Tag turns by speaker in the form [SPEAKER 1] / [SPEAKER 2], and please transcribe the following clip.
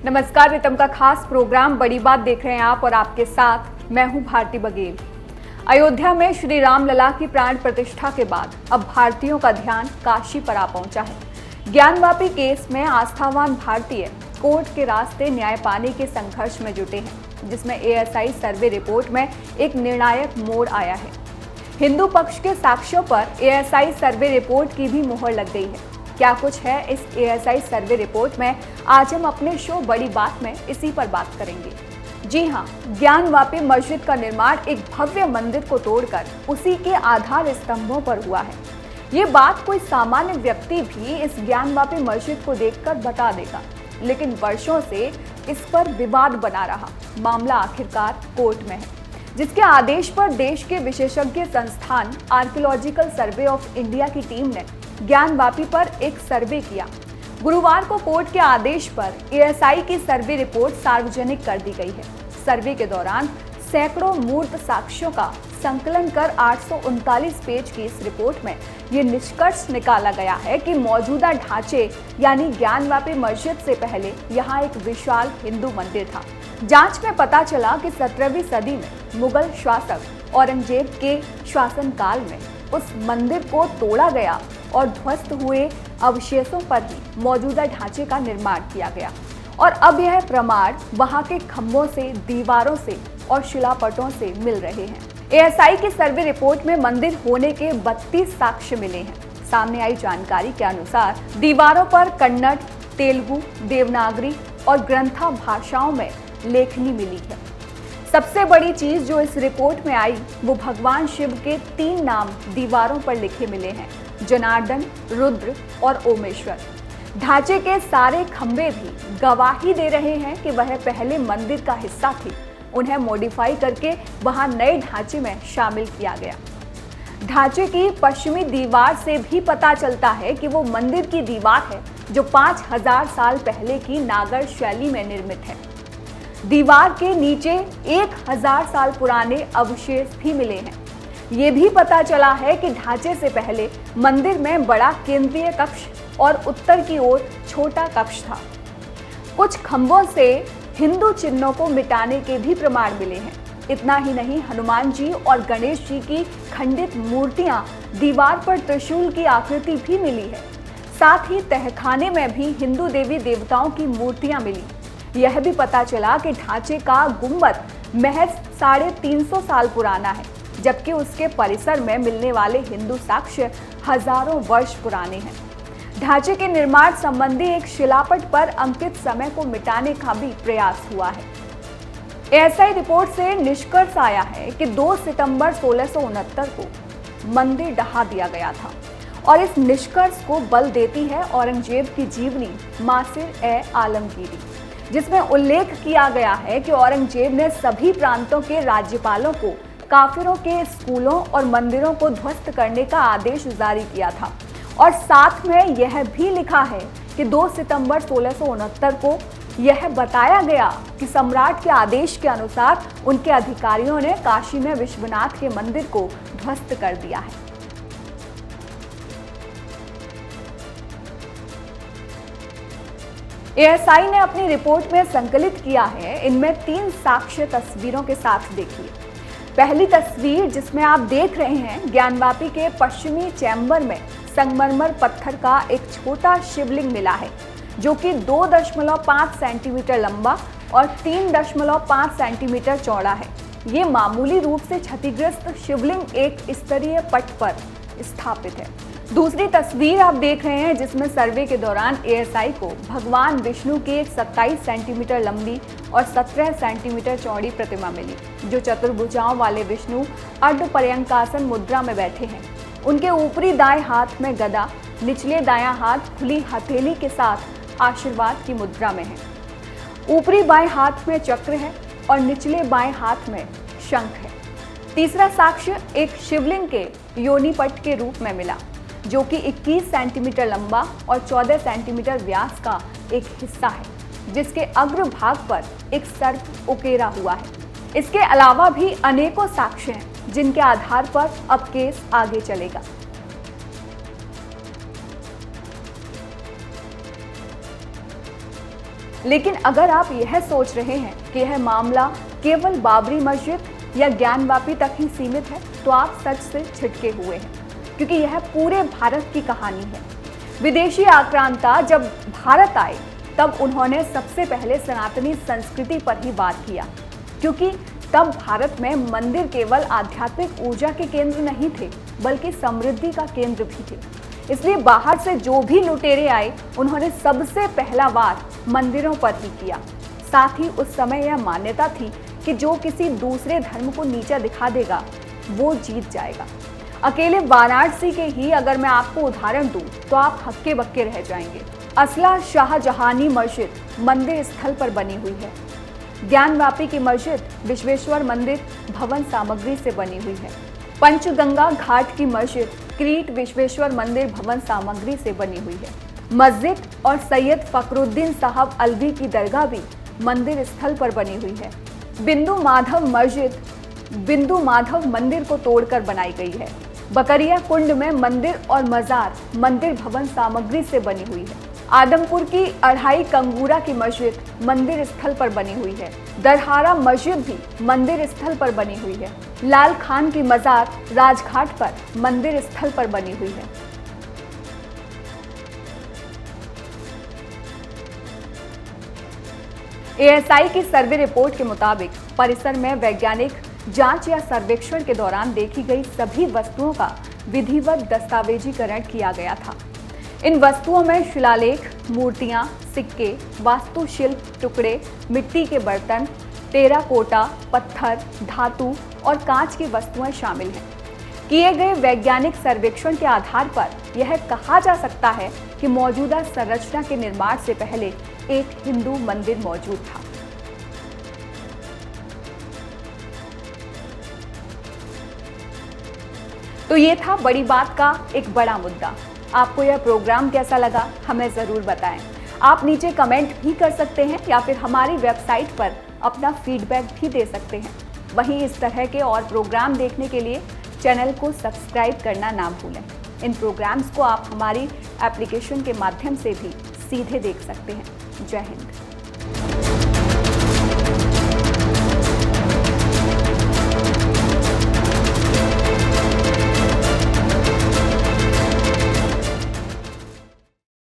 [SPEAKER 1] नमस्कार, रितम का खास प्रोग्राम बड़ी बात देख रहे हैं आप और आपके साथ मैं हूं भारती बघेल। अयोध्या में श्री राम लला की प्राण प्रतिष्ठा के बाद अब भारतीयों का ध्यान काशी पर आ पहुंचा है। ज्ञानवापी केस में आस्थावान भारतीय कोर्ट के रास्ते न्याय पाने के संघर्ष में जुटे हैं, जिसमें एएसआई सर्वे रिपोर्ट में एक निर्णायक मोड़ आया है। हिंदू पक्ष के साक्ष्यों पर एएसआई सर्वे रिपोर्ट की भी मुहर लग गई है। क्या कुछ है इस एएसआई सर्वे रिपोर्ट में, आज हम अपने शो बड़ी बात में इसी पर बात करेंगे। जी हां, ज्ञानवापी मस्जिद का निर्माण एक भव्य मंदिर को तोड़कर उसी के आधार स्तंभों पर हुआ है। ये बात कोई सामान्य व्यक्ति भी इस ज्ञानवापी मस्जिद को देखकर बता देगा, लेकिन वर्षों से इस पर विवाद बना रहा। मामला आखिरकार कोर्ट में है, जिसके आदेश पर देश के विशेषज्ञ संस्थान आर्कियोलॉजिकल सर्वे ऑफ इंडिया की टीम ने ज्ञानवापी पर एक सर्वे किया। गुरुवार को कोर्ट के आदेश पर एएसआई की सर्वे रिपोर्ट सार्वजनिक कर दी गई है। सर्वे के दौरान सैकड़ों मूर्त साक्ष्यों का संकलन कर 839 पेज की इस रिपोर्ट में ये निष्कर्ष निकाला गया है कि मौजूदा ढांचे यानी ज्ञानवापी मस्जिद से पहले यहाँ एक विशाल हिंदू मंदिर था। जांच में पता चला कि 17वीं सदी में मुगल शासक औरंगजेब के शासनकाल में उस मंदिर को तोड़ा गया और ध्वस्त हुए अवशेषों पर ही मौजूदा ढांचे का निर्माण किया गया। और अब यह प्रमाण वहां के खंभों से, दीवारों से और शिलापटों से मिल रहे हैं। एएसआई की सर्वे रिपोर्ट में मंदिर होने के 32 साक्ष्य मिले हैं। सामने आई जानकारी के अनुसार दीवारों पर कन्नड़, तेलुगु, देवनागरी और ग्रंथा भाषाओं में लेखनी मिली है। सबसे बड़ी चीज जो इस रिपोर्ट में आई वो भगवान शिव के 3 नाम दीवारों पर लिखे मिले हैं, जनार्दन, रुद्र और ओमेश्वर। ढांचे के सारे खंभे भी गवाही दे रहे हैं कि वह पहले मंदिर का हिस्सा थी। उन्हें मॉडिफाई करके वहां नए ढांचे में शामिल किया गया। ढांचे की पश्चिमी दीवार से भी पता चलता है कि वो मंदिर की दीवार है जो 5000 साल पहले की नागर शैली में निर्मित है। दीवार के नीचे 1000 साल पुराने अवशेष भी मिले हैं। ये भी पता चला है कि ढांचे से पहले मंदिर में बड़ा केंद्रीय कक्ष और उत्तर की ओर छोटा कक्ष था। कुछ खंभों से हिंदू चिन्हों को मिटाने के भी प्रमाण मिले हैं। इतना ही नहीं, हनुमान जी और गणेश जी की खंडित मूर्तियां, दीवार पर त्रिशूल की आकृति भी मिली है। साथ ही तहखाने में भी हिंदू देवी देवताओं की मूर्तियां मिली। यह भी पता चला कि ढांचे का गुंबद महज 350 साल पुराना है, जबकि उसके परिसर में मिलने वाले हिंदू साक्ष्य हजारों वर्ष पुराने हैं। ढांचे के निर्माण संबंधी एक शिलापट पर अंकित समय को मिटाने का भी प्रयास हुआ है। एएसआई रिपोर्ट से निष्कर्ष आया है कि 2 सितंबर 1669 को मंदिर ढहा दिया गया था और इस निष्कर्ष को बल देती है औरंगजेब की जीवनी नासिर-ए-आलमगीरी, जिसमें उल्लेख किया गया है कि औरंगजेब ने सभी प्रांतों के राज्यपालों को काफिरों के स्कूलों और मंदिरों को ध्वस्त करने का आदेश जारी किया था। और साथ में यह भी लिखा है कि 2 सितंबर 1669 को यह बताया गया कि सम्राट के आदेश के अनुसार उनके अधिकारियों ने काशी में विश्वनाथ के मंदिर को ध्वस्त कर दिया है। एएसआई ने अपनी रिपोर्ट में संकलित किया है। इनमें 3 साक्ष्य तस्वीरों के साथ देखिए। पहली तस्वीर जिसमें आप देख रहे हैं, ज्ञानवापी के पश्चिमी चैम्बर में संगमरमर पत्थर का एक छोटा शिवलिंग मिला है, जो कि 2.5 सेंटीमीटर लंबा और 3.5 सेंटीमीटर चौड़ा है। ये मामूली रूप से क्षतिग्रस्त शिवलिंग एक स्तरीय पट पर स्थापित है। दूसरी तस्वीर आप देख रहे हैं, जिसमें सर्वे के दौरान एएसआई को भगवान विष्णु की एक 27 सेंटीमीटर लंबी और 17 सेंटीमीटर चौड़ी प्रतिमा मिली, जो चतुर्भुजाओं वाले विष्णु अर्धपर्यंकासन मुद्रा में बैठे हैं। उनके ऊपरी दाएं हाथ में गदा, निचले दायां हाथ खुली हथेली के साथ आशीर्वाद की मुद्रा में है। ऊपरी बाएं हाथ में चक्र है और निचले बाएं हाथ में शंख है। तीसरा साक्ष्य एक शिवलिंग के योनिपट के रूप में मिला, जो कि 21 सेंटीमीटर लंबा और 14 सेंटीमीटर व्यास का एक हिस्सा है, जिसके अग्र भाग पर एक सर्प उकेरा हुआ है। इसके अलावा भी अनेकों साक्ष्य हैं, जिनके आधार पर अब केस आगे चलेगा। लेकिन अगर आप यह सोच रहे हैं कि यह मामला केवल बाबरी मस्जिद या ज्ञानवापी तक ही सीमित है, तो आप सच से छिटके हुए हैं, क्योंकि यह पूरे भारत की कहानी है। विदेशी आक्रांता जब भारत आए तब उन्होंने सबसे पहले सनातनी संस्कृति पर ही वार किया, क्योंकि तब भारत में मंदिर केवल आध्यात्मिक ऊर्जा के केंद्र नहीं थे, बल्कि समृद्धि का केंद्र भी थे। इसलिए बाहर से जो भी लुटेरे आए, उन्होंने सबसे पहला वार मंदिरों पर ही किया। साथ ही उस समय यह मान्यता थी कि जो किसी दूसरे धर्म को नीचा दिखा देगा, वो जीत जाएगा। अकेले वाराणसी के ही अगर मैं आपको उदाहरण दूं, तो आप हक्के बक्के रह जाएंगे। असला शाहजहानी मस्जिद मंदिर स्थल पर बनी हुई है। ज्ञानवापी की मस्जिद विश्वेश्वर मंदिर भवन सामग्री से बनी हुई है। पंचगंगा घाट की मस्जिद क्रीट विश्वेश्वर मंदिर भवन सामग्री से बनी हुई है। मस्जिद और सैयद फखरुद्दीन साहब अलवी की दरगाह भी मंदिर स्थल पर बनी हुई है। बिंदु माधव मस्जिद बिंदु माधव मंदिर को तोड़कर बनाई गई है। बकरिया कुंड में मंदिर और मजार मंदिर भवन सामग्री से बनी हुई है। आदमपुर की अढ़ाई कंगूरा की मस्जिद मंदिर स्थल पर बनी हुई है। दरहारा मस्जिद भी मंदिर स्थल पर बनी हुई है। लाल खान की मजार राजघाट पर मंदिर स्थल पर बनी हुई है। एएसआई की सर्वे रिपोर्ट के मुताबिक परिसर में वैज्ञानिक जांच या सर्वेक्षण के दौरान देखी गई सभी वस्तुओं का विधिवत दस्तावेजीकरण किया गया था। इन वस्तुओं में शिलालेख, मूर्तियां, सिक्के, वास्तुशिल्प टुकड़े, मिट्टी के बर्तन, टेराकोटा, पत्थर, धातु और कांच की वस्तुएं शामिल हैं। किए गए वैज्ञानिक सर्वेक्षण के आधार पर यह कहा जा सकता है कि मौजूदा संरचना के निर्माण से पहले एक हिंदू मंदिर मौजूद था। तो ये था बड़ी बात का एक बड़ा मुद्दा। आपको यह प्रोग्राम कैसा लगा, हमें ज़रूर बताएं। आप नीचे कमेंट भी कर सकते हैं या फिर हमारी वेबसाइट पर अपना फीडबैक भी दे सकते हैं। वहीं इस तरह के और प्रोग्राम देखने के लिए चैनल को सब्सक्राइब करना ना भूलें। इन प्रोग्राम्स को आप हमारी एप्लीकेशन के माध्यम से भी सीधे देख सकते हैं। जय हिंद।